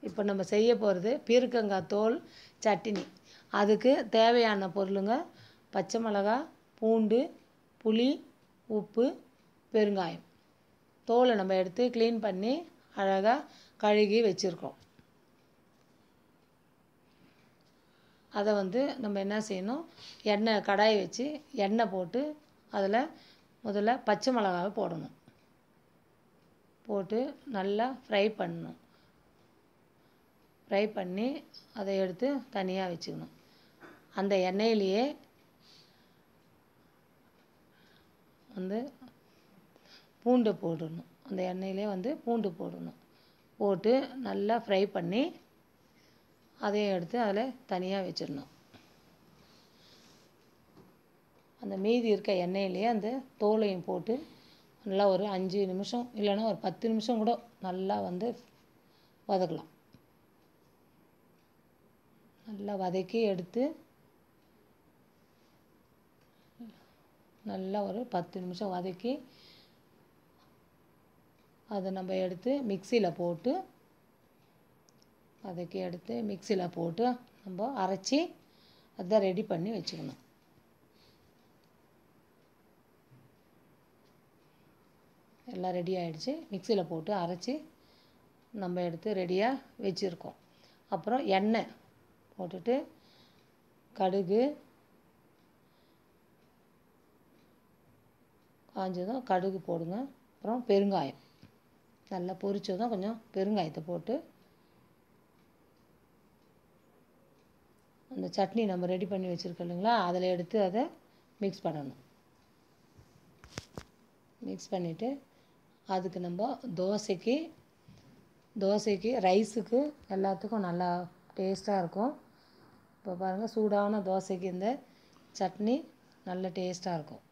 இப்போ நம்ம செய்ய போகிறது பீர்க்கங்காய் தோல் சட்னி. அதுக்கு தேவையான பொருளுங்க பச்சை மிளகா, பூண்டு, புளி, உப்பு, பெருங்காயம். தோலை நம்ம எடுத்து க்ளீன் பண்ணி அழகாக கழுகி வச்சுருக்கோம். அதை நம்ம என்ன செய்யணும், எண்ணெய் கடாயை வச்சு எண்ணெய் போட்டு அதில் முதல்ல பச்சை மிளகாவை போடணும். போட்டு நல்லா ஃப்ரை பண்ணணும். ஃப்ரை பண்ணி அதை எடுத்து தனியாக வச்சுக்கணும். அந்த எண்ணெயிலேயே பூண்டை போடணும். அந்த எண்ணெயிலே பூண்டு போடணும். போட்டு நல்லா ஃப்ரை பண்ணி அதையும் எடுத்து அதில் தனியாக வச்சிடணும். அந்த மீதி இருக்க எண்ணெயிலேயே அந்த தோலையும் போட்டு நல்லா ஒரு 5 நிமிஷம் இல்லைன்னா ஒரு 10 நிமிஷம் கூட நல்லா வதக்கலாம். நல்லா வதக்கி எடுத்து நல்லா ஒரு 10 நிமிஷம் வதக்கி அதை நம்ம எடுத்து மிக்சியில் போட்டு வதக்கி எடுத்து மிக்சியில் போட்டு நம்ம அரைச்சி அதை ரெடி பண்ணி வச்சுக்கணும். எல்லாம் ரெடி ஆகிடுச்சு. மிக்சியில் போட்டு அரைச்சி நம்ம எடுத்து ரெடியாக வச்சுருக்கோம். அப்புறம் எண்ணெய் போட்டுட்டு கடுகு காஞ்சதும் கடுகு போடுங்க. அப்புறம் பெருங்காயம் நல்லா பொரிச்சதும் கொஞ்சம் பெருங்காயத்தை போட்டு அந்த சட்னி நம்ம ரெடி பண்ணி வச்சுருக்கோம் இல்லைங்களா, அதில் எடுத்து அதை மிக்ஸ் பண்ணணும். மிக்ஸ் பண்ணிவிட்டு அதுக்கு நம்ம தோசைக்கு ரைஸுக்கு எல்லாத்துக்கும் நல்லா டேஸ்ட்டாக இருக்கும். இப்போ பாருங்கள், சூடான தோசைக்கு இந்த சட்னி நல்ல டேஸ்ட்டாக இருக்கும்.